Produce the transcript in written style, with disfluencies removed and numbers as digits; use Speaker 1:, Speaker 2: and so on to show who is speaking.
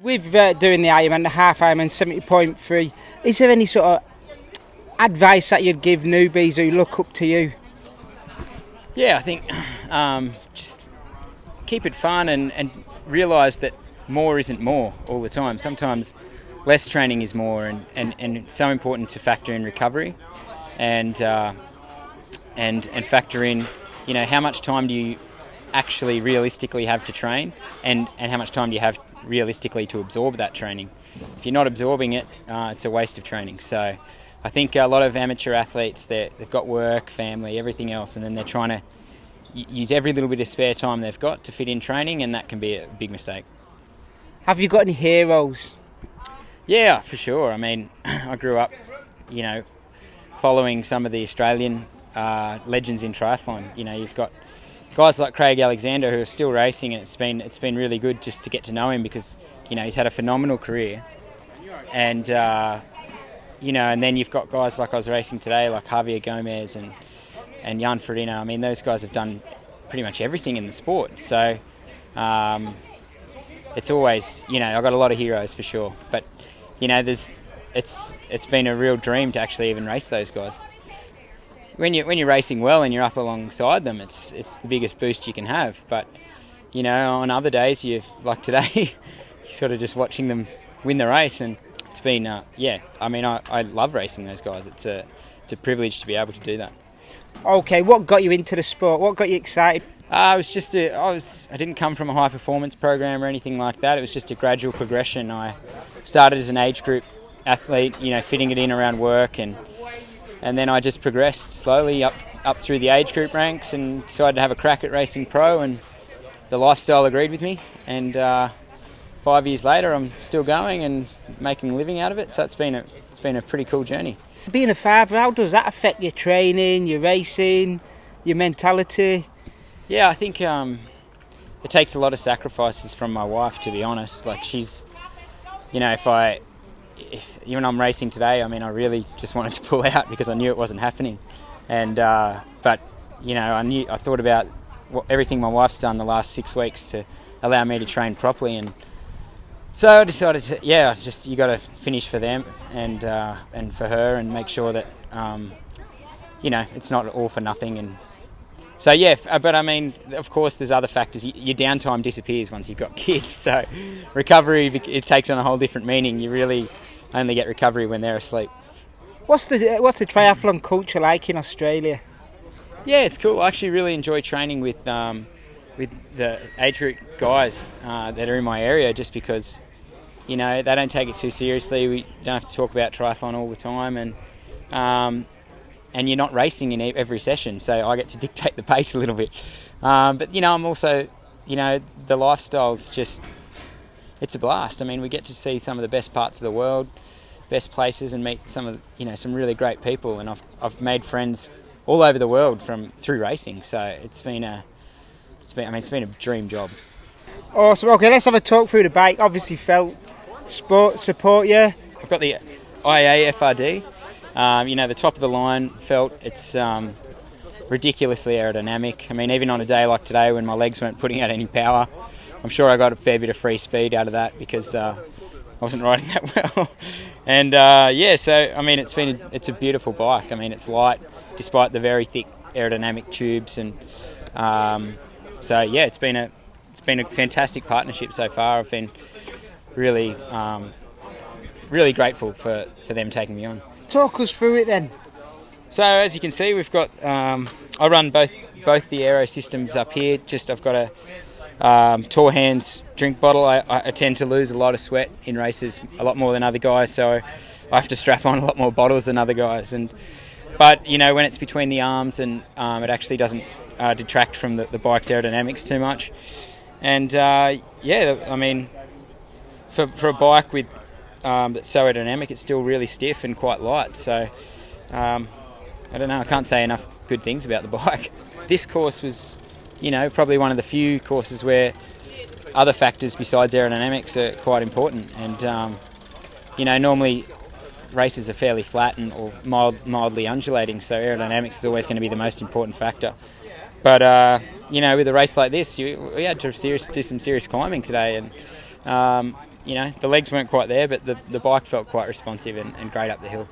Speaker 1: With doing the Ironman, the half Ironman 70.3, is there any sort of advice that you'd give newbies who look up to you?
Speaker 2: Yeah, I think just keep it fun and realise that more isn't more all the time. Sometimes less training is more, and it's so important to factor in recovery and factor in, how much time do you actually realistically have to train, and how much time do you have realistically to absorb that training. If you're not absorbing it, it's a waste of training. So I think a lot of amateur athletes, they've got work, family, everything else, and then they're trying to use every little bit of spare time they've got to fit in training, and that can be a big mistake.
Speaker 1: Have you got any heroes?
Speaker 2: Yeah, for sure. I mean, I grew up, following some of the Australian legends in triathlon. You've got guys like Craig Alexander who are still racing, and it's been really good just to get to know him because he's had a phenomenal career, and and then you've got guys like I was racing today, like Javier Gomez and Jan Frodeno. I mean, those guys have done pretty much everything in the sport. So it's always I've got a lot of heroes for sure, but it's been a real dream to actually even race those guys. When you're racing well and you're up alongside them, it's the biggest boost you can have. But on other days, like today, you're sort of just watching them win the race, and it's been I mean, I love racing those guys. It's a privilege to be able to do that.
Speaker 1: Okay, what got you into the sport? What got you excited?
Speaker 2: I didn't come from a high performance program or anything like that. It was just a gradual progression. I started as an age group athlete, fitting it in around work, and then I just progressed slowly up through the age group ranks and decided to have a crack at racing pro, and the lifestyle agreed with me. And 5 years later, I'm still going and making a living out of it. So it's been a pretty cool journey.
Speaker 1: Being a father, how does that affect your training, your racing, your mentality?
Speaker 2: Yeah, I think it takes a lot of sacrifices from my wife, to be honest. Like she's, if even I'm racing today, I mean, I really just wanted to pull out because I knew it wasn't happening. And but I thought about everything my wife's done the last 6 weeks to allow me to train properly, and so I decided to you got to finish for them and for her, and make sure that it's not all for nothing. And so but I mean, of course, there's other factors. Your downtime disappears once you've got kids. So recovery, it takes on a whole different meaning. You really only get recovery when they're asleep.
Speaker 1: What's the triathlon culture like in Australia?
Speaker 2: Yeah, it's cool. I actually really enjoy training with the age group guys that are in my area, just because they don't take it too seriously. We don't have to talk about triathlon all the time, and you're not racing in every session, so I get to dictate the pace a little bit. But I'm also, the lifestyle's just, it's a blast. I mean, we get to see some of the best parts of the world, best places, and meet some of some really great people. And I've made friends all over the world through racing. So it's been a dream job.
Speaker 1: Awesome. Okay, let's have a talk through the bike. Obviously, felt sport support you.
Speaker 2: I've got the IA FRD. The top of the line felt. It's ridiculously aerodynamic. I mean, even on a day like today when my legs weren't putting out any power, I'm sure I got a fair bit of free speed out of that because I wasn't riding that well. And so I mean, it's a beautiful bike. I mean, it's light despite the very thick aerodynamic tubes, and it's been a fantastic partnership so far. I've been really really grateful for them taking me on.
Speaker 1: Talk us through it then.
Speaker 2: So as you can see, we've got I run both the aero systems up here. I've got a Tour Hands drink bottle. I tend to lose a lot of sweat in races, a lot more than other guys, so I have to strap on a lot more bottles than other guys. But when it's between the arms, and it actually doesn't detract from the bike's aerodynamics too much. And I mean, for a bike with that's so aerodynamic, it's still really stiff and quite light. So I don't know, I can't say enough good things about the bike. This course was, probably one of the few courses where other factors besides aerodynamics are quite important. And normally races are fairly flat or mildly undulating, so aerodynamics is always going to be the most important factor. But with a race like this, we had to do some serious climbing today, and the legs weren't quite there, but the bike felt quite responsive and great up the hill.